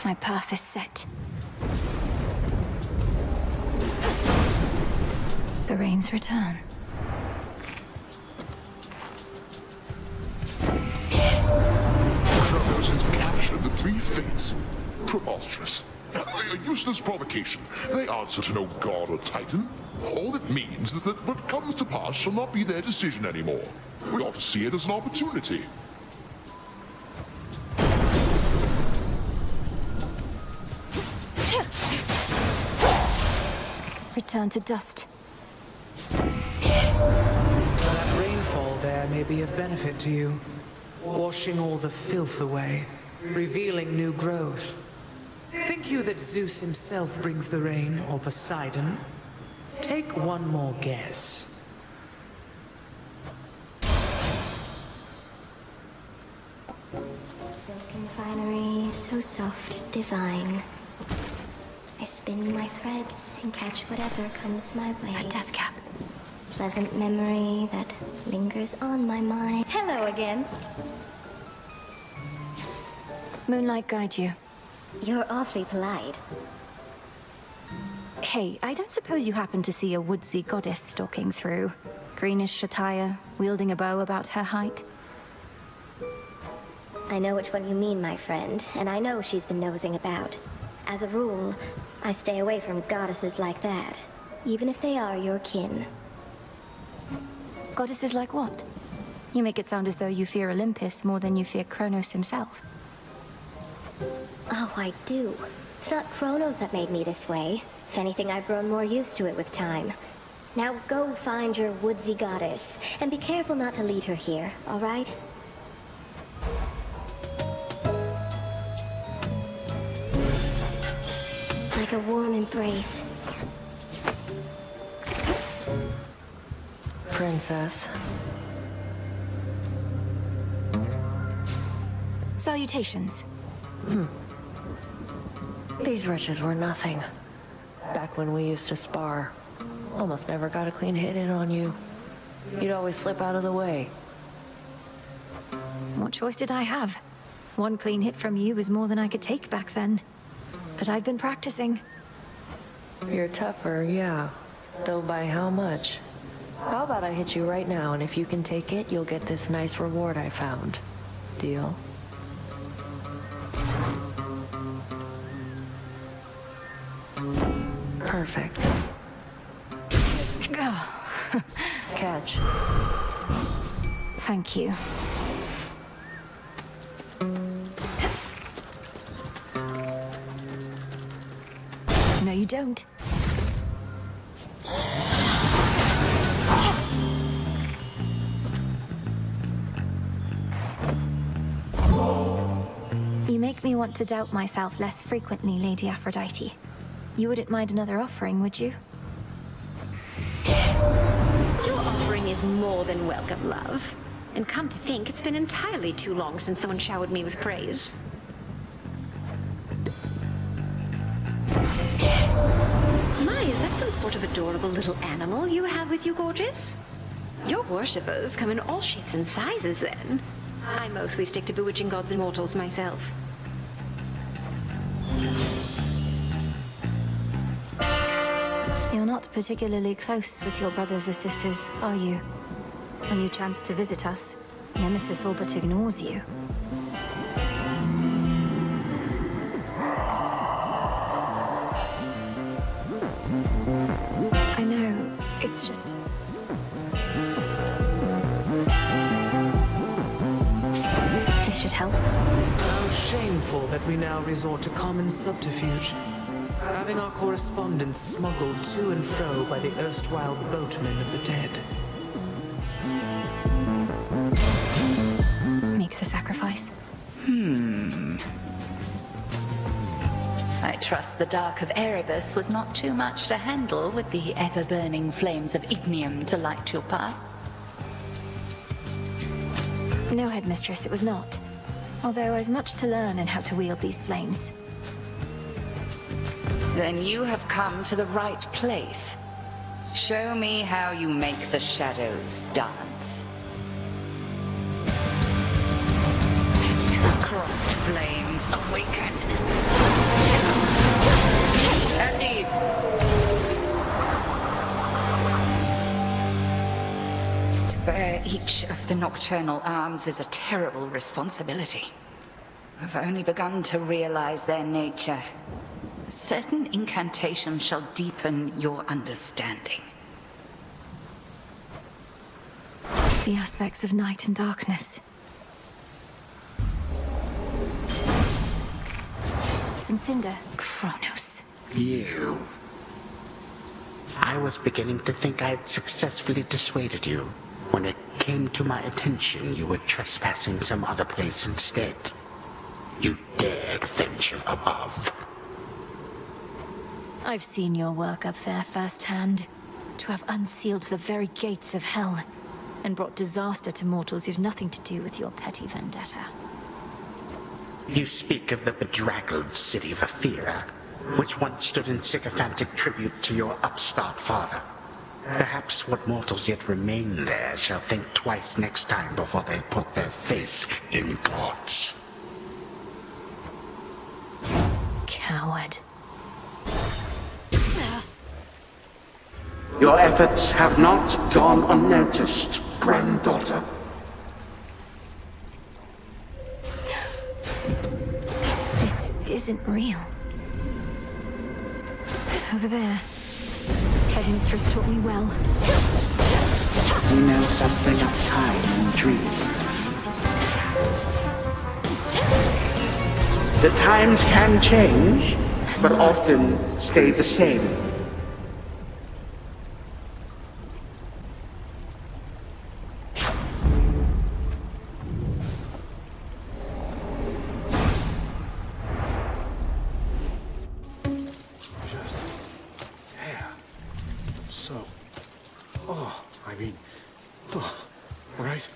My path is set. The rains return. Kronos has captured the three fates. Preposterous. A useless provocation. They answer to no god or titan. All it means is that what comes to pass shall not be their decision anymore. We ought to see it as an opportunity. Return to dust. That rainfall there may be of benefit to you, washing all the filth away, revealing new growth. Think you that Zeus himself brings the rain, or Poseidon? Take one more guess. Silken finery, so soft, divine. I spin my threads and catch whatever comes my way. A death cap. Pleasant memory that lingers on my mind. Hello again. Moonlight guide you. You're awfully polite. Hey, I don't suppose you happen to see a woodsy goddess stalking through? Greenish attire, wielding a bow about her height? I know which one you mean, my friend, and I know she's been nosing about. As a rule, I stay away from goddesses like that, even if they are your kin. Goddesses like what? You make it sound as though you fear Olympus more than you fear Kronos himself. Oh, I do. It's not Kronos that made me this way. If anything, I've grown more used to it with time. Now go find your woodsy goddess, and be careful not to lead her here, all right? Like a warm embrace. Princess. Salutations. These wretches were nothing. Back when we used to spar, almost never got a clean hit in on you. You'd always slip out of the way. What choice did I have? One clean hit from you was more than I could take back then. But I've been practicing. You're tougher, yeah. Though by how much? How about I hit you right now, and if you can take it, you'll get this nice reward I found. Deal? Perfect. Catch. Thank you. No, you don't. You make me want to doubt myself less frequently, Lady Aphrodite. You wouldn't mind another offering, would you? Your offering is more than welcome, love. And come to think, it's been entirely too long since someone showered me with praise. My, is that some sort of adorable little animal you have with you, gorgeous? Your worshippers come in all shapes and sizes, then. I mostly stick to bewitching gods and mortals myself. You're not particularly close with your brothers or sisters, are you? When you chance to visit us, Nemesis all but ignores you. I know, it's just... This should help. How shameful that we now resort to common subterfuge. Having our correspondence smuggled to and fro by the erstwhile boatmen of the dead. Make the sacrifice. I trust the Dark of Erebus was not too much to handle with the ever-burning flames of ignium to light your path. No, Headmistress, it was not. Although I've much to learn in how to wield these flames. Then you have come to the right place. Show me how you make the shadows dance. Crossed flames awaken. each of the nocturnal arms is a terrible responsibility. I've only begun to realize their nature. A certain incantation shall deepen your understanding. The aspects of night and darkness. Some cinder. Kronos. You. I was beginning to think I had successfully dissuaded you. When it came to my attention, you were trespassing some other place instead. You dared venture above. I've seen your work up there firsthand. To have unsealed the very gates of hell, and brought disaster to mortals who've nothing to do with your petty vendetta. You speak of the bedraggled city of Aethera, which once stood in sycophantic tribute to your upstart father. Perhaps what mortals yet remain there shall think twice next time before they put their faith in gods. Coward. Your efforts have not gone unnoticed, granddaughter. This isn't real. Over there. Headmistress taught me well. You know something of time and dream. The times can change, but often stay the same. Right?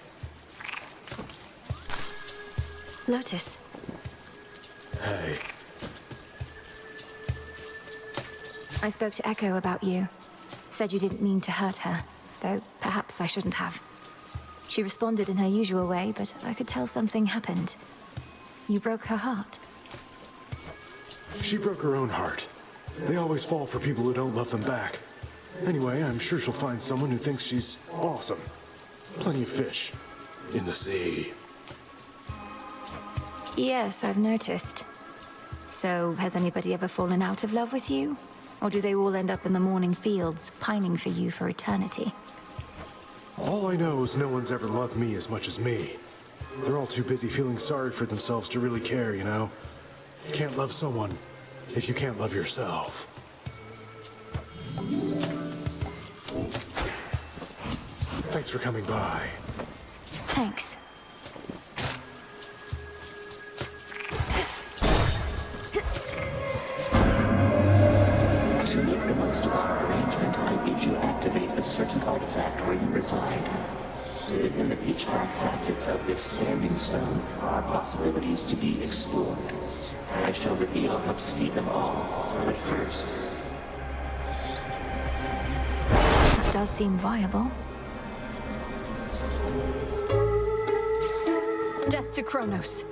Lotus. Hey. I spoke to Echo about you. Said you didn't mean to hurt her, though perhaps I shouldn't have. She responded in her usual way, but I could tell something happened. You broke her heart. She broke her own heart. They always fall for people who don't love them back. Anyway, I'm sure she'll find someone who thinks she's awesome. Plenty of fish in the sea. Yes, I've noticed. So, has anybody ever fallen out of love with you? Or do they all end up in the morning fields, pining for you for eternity? All I know is no one's ever loved me as much as me. They're all too busy feeling sorry for themselves to really care, you know? You can't love someone if you can't love yourself. Thanks for coming by. Thanks. To make the most of our arrangement, I bid you activate a certain artifact where you reside. Within the pitch-black facets of this standing stone are possibilities to be explored. I shall reveal how to see them all, but first... That does seem viable. Death to Kronos.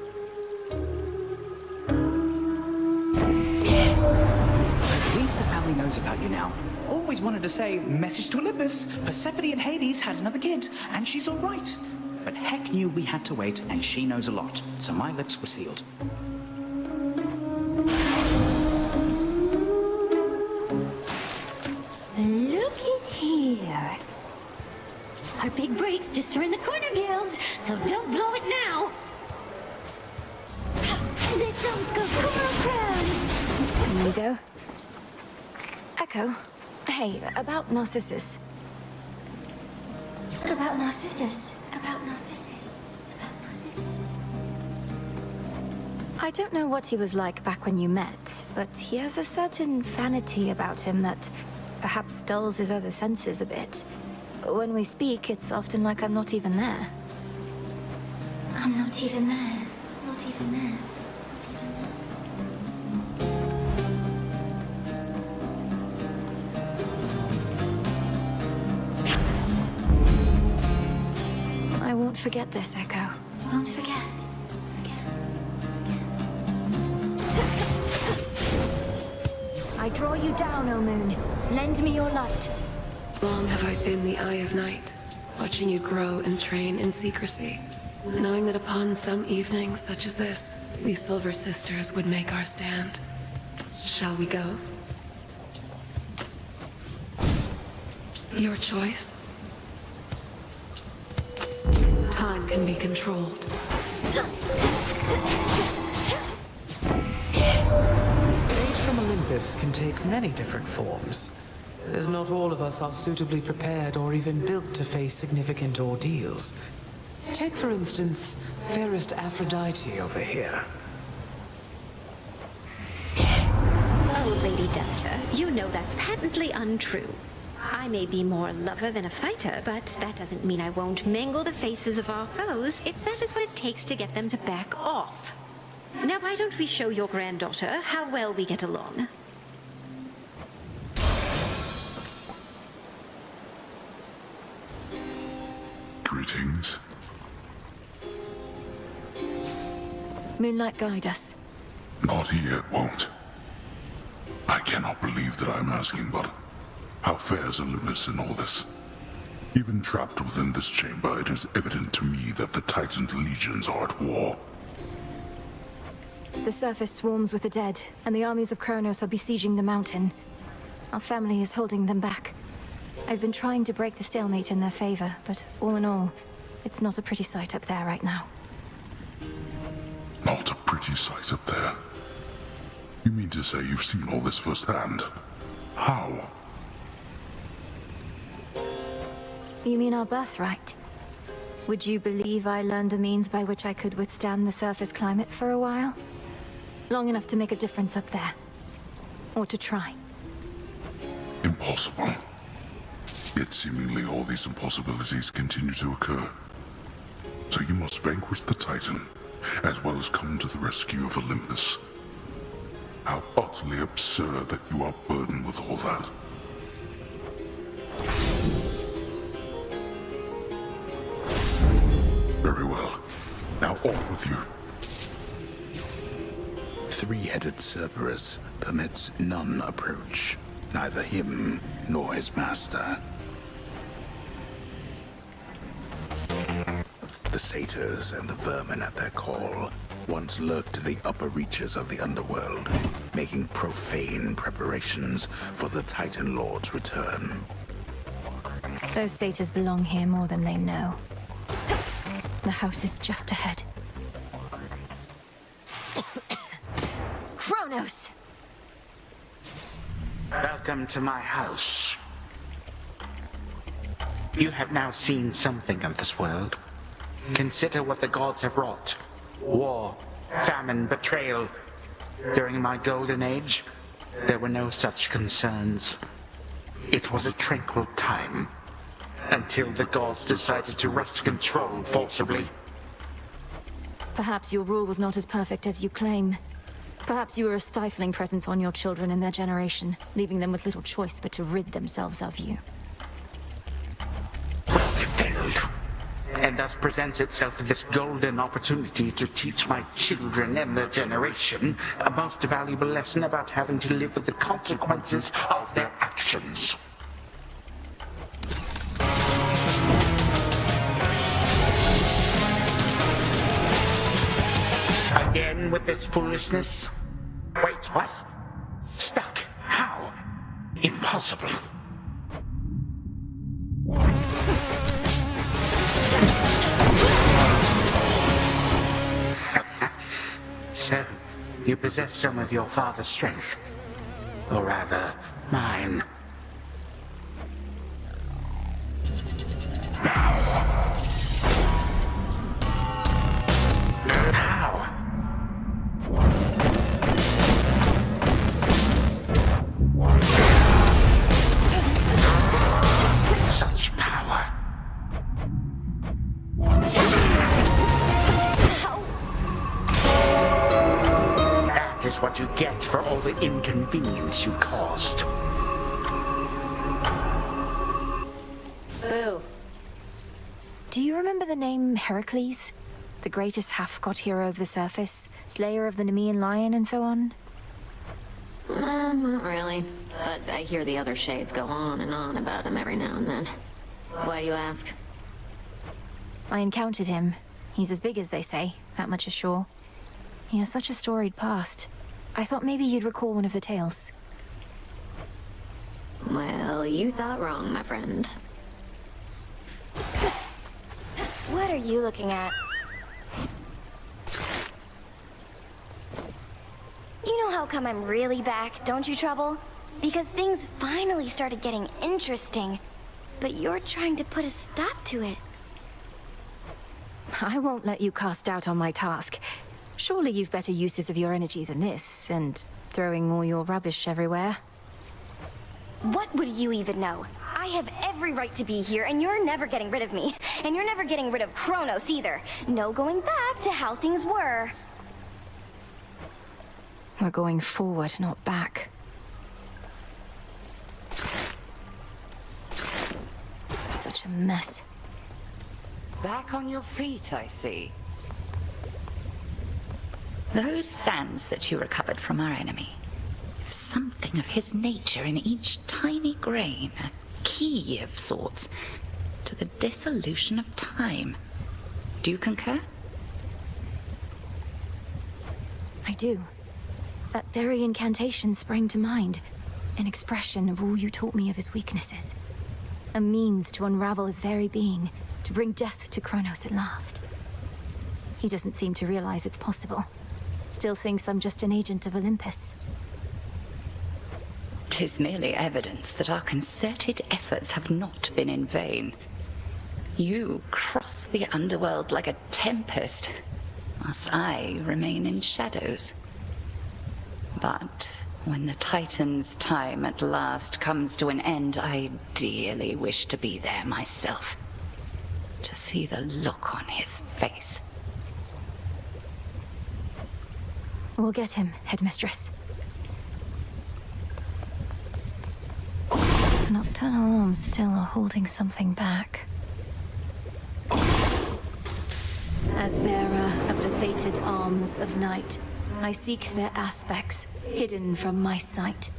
At least the family knows about you now. Always wanted to say, message to Olympus. Persephone and Hades had another kid, and she's all right. But Heck knew we had to wait, and she knows a lot, so my lips were sealed. Look at here. Our big break's just around the corner, gals, so don't blow it now. This song's called Coral Crown. There you go. Echo. Hey, about Narcissus. About Narcissus. About Narcissus. About Narcissus. I don't know what he was like back when you met, but he has a certain vanity about him that perhaps dulls his other senses a bit. When we speak, it's often like I'm not even there. I'm not even there. Not even there. Not even I won't forget this, Echo. Won't forget. I draw you down, O Moon. Lend me your light. Long have I been the Eye of Night, watching you grow and train in secrecy, knowing that upon some evenings such as this, we Silver Sisters would make our stand. Shall we go? Your choice. Time can be controlled. Aid from Olympus can take many different forms, as not all of us are suitably prepared or even built to face significant ordeals. Take, for instance, fairest Aphrodite over here. Oh, Lady Demeter, you know that's patently untrue. I may be more a lover than a fighter, but that doesn't mean I won't mangle the faces of our foes if that is what it takes to get them to back off. Now, why don't we show your granddaughter how well we get along? Greetings. Moonlight, guide us. Not he, it won't. I cannot believe that I'm asking, but how fares Olympus in all this? Even trapped within this chamber, it is evident to me that the Titan's legions are at war. The surface swarms with the dead, and the armies of Kronos are besieging the mountain. Our family is holding them back. I've been trying to break the stalemate in their favor, but all in all, it's not a pretty sight up there right now. Not a pretty sight up there. You mean to say you've seen all this firsthand? How? You mean our birthright? Would you believe I learned a means by which I could withstand the surface climate for a while? Long enough to make a difference up there. Or to try. Impossible. Yet seemingly all these impossibilities continue to occur. So you must vanquish the Titan, as well as come to the rescue of Olympus. How utterly absurd that you are burdened with all that. Very well. Now off with you. Three-headed Cerberus permits none approach, neither him nor his master. The satyrs and the vermin at their call once lurked in the upper reaches of the underworld, making profane preparations for the Titan Lord's return. Those satyrs belong here more than they know. The house is just ahead. Kronos! Welcome to my house. You have now seen something of this world. Consider what the gods have wrought. War, famine, betrayal. During my golden age, there were no such concerns. It was a tranquil time, until the gods decided to wrest control forcibly. Perhaps your rule was not as perfect as you claim. Perhaps you were a stifling presence on your children and their generation, leaving them with little choice but to rid themselves of you. Well, they failed. And thus presents itself this golden opportunity to teach my children and their generation a most valuable lesson about having to live with the consequences of their actions. Again with this foolishness? Wait, what? Stuck? How? Impossible. So, you possess some of your father's strength. Or rather, mine. How? Such power. That is what you get for all the inconvenience you caused. Boo. Do you remember the name Heracles? The greatest half-god hero of the surface, slayer of the Nemean lion and so on? Not really. But I hear the other shades go on and on about him every now and then. Why do you ask? I encountered him. He's as big as they say, that much is sure. He has such a storied past. I thought maybe you'd recall one of the tales. Well, you thought wrong, my friend. What are you looking at? You know how come I'm really back, don't you, Trouble? Because things finally started getting interesting. But you're trying to put a stop to it. I won't let you cast doubt on my task. Surely you've better uses of your energy than this, and throwing all your rubbish everywhere. What would you even know? I have every right to be here, and you're never getting rid of me. And you're never getting rid of Kronos either. No going back to how things were. We're going forward, not back. Such a mess. Back on your feet, I see. Those sands that you recovered from our enemy. Something of his nature in each tiny grain. A key of sorts to the dissolution of time. Do you concur? I do. That very incantation sprang to mind. An expression of all you taught me of his weaknesses. A means to unravel his very being, to bring death to Kronos at last. He doesn't seem to realize it's possible. Still thinks I'm just an agent of Olympus. 'Tis merely evidence that our concerted efforts have not been in vain. You cross the underworld like a tempest, whilst I remain in shadows. But when the Titan's time at last comes to an end, I dearly wish to be there myself. To see the look on his face. We'll get him, Headmistress. The nocturnal arms still are holding something back. As bearer of the fated arms of night, I seek their aspects, hidden from my sight.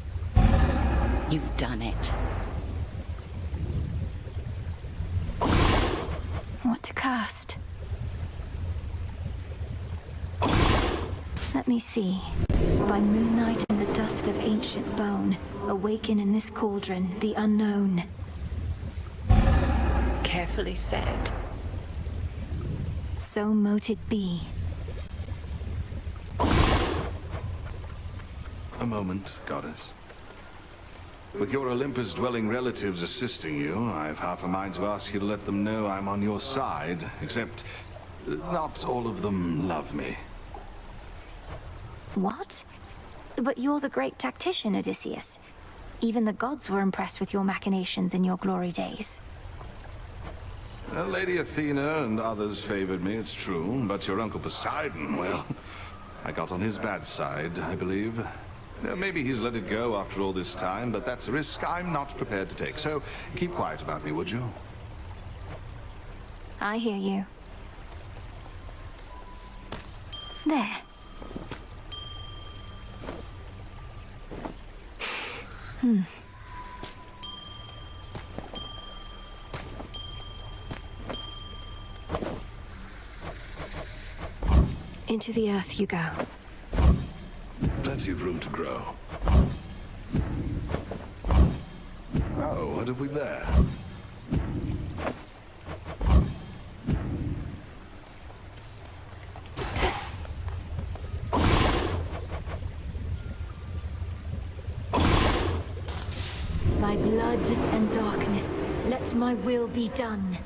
You've done it. What to cast? Let me see. By moonlight in the dust of ancient bone, awaken in this cauldron the unknown. Carefully said. So mote it be. A moment, Goddess. With your Olympus-dwelling relatives assisting you, I've half a mind to ask you to let them know I'm on your side, except not all of them love me. What? But you're the great tactician, Odysseus. Even the gods were impressed with your machinations in your glory days. Lady Athena and others favored me, it's true, but your Uncle Poseidon, well, I got on his bad side, I believe. Maybe he's let it go after all this time, but that's a risk I'm not prepared to take. So keep quiet about me, would you? I hear you. There. Into the earth you go. Plenty of room to grow. Oh, what have we there? My blood and darkness, let my will be done.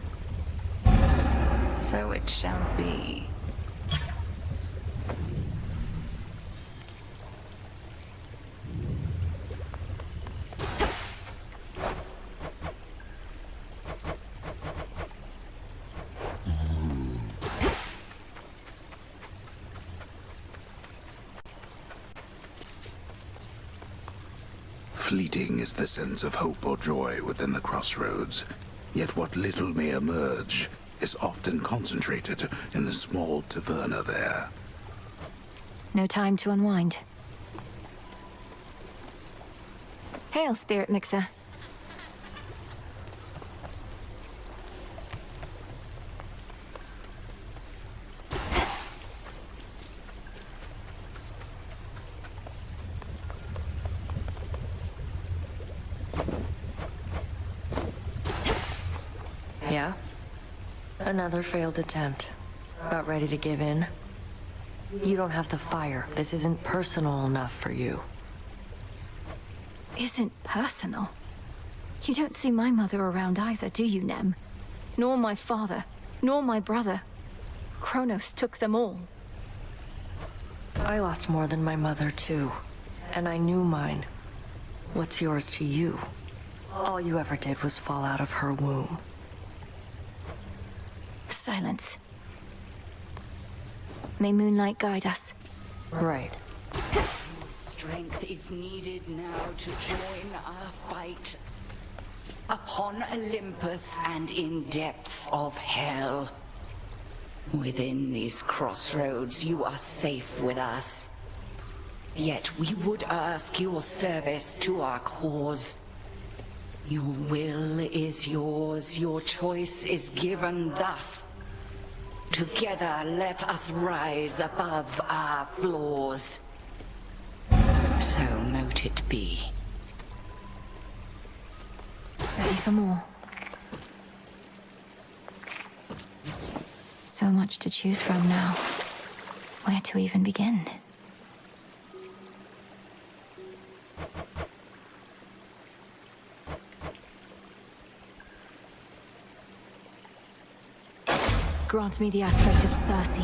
So it shall be. Fleeting is the sense of hope or joy within the crossroads, yet what little may emerge is often concentrated in the small taverna there. No time to unwind. Hail, Spirit Mixer. Another failed attempt. About ready to give in? You don't have the fire. This isn't personal enough for you. Isn't personal? You don't see my mother around either, do you, Nem? Nor my father, nor my brother. Kronos took them all. I lost more than my mother, too. And I knew mine. What's yours to you? All you ever did was fall out of her womb. Silence. May moonlight guide us. Right. Your strength is needed now to join our fight. Upon Olympus and in depths of hell. Within these crossroads, you are safe with us. Yet we would ask your service to our cause. Your will is yours, your choice is given thus. Together, let us rise above our flaws. So mote it be. Ready for more. So much to choose from now. Where to even begin? Grant me the aspect of Circe.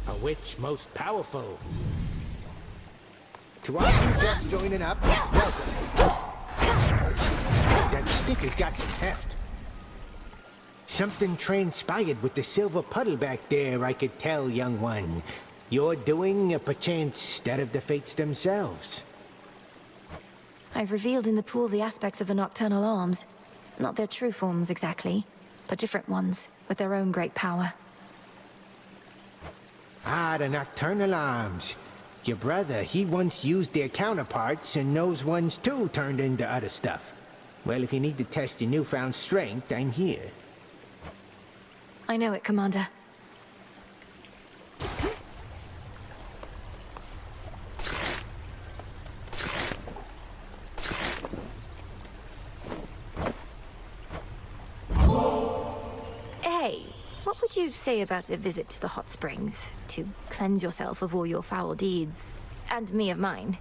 A witch most powerful. To all you just joining up, welcome. That stick has got some heft. Something transpired with the silver puddle back there, I could tell, young one. You're doing, perchance, that of the fates themselves. I've revealed in the pool the aspects of the nocturnal arms. Not their true forms exactly, but different ones, with their own great power. Ah, the nocturnal arms. Your brother, he once used their counterparts, and those ones too turned into other stuff. Well, if you need to test your newfound strength, I'm here. I know it, Commander. Hey, what would you say about a visit to the hot springs? To cleanse yourself of all your foul deeds, and me of mine?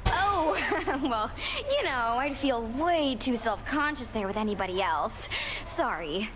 Oh, well, you know, I'd feel way too self-conscious there with anybody else. Sorry.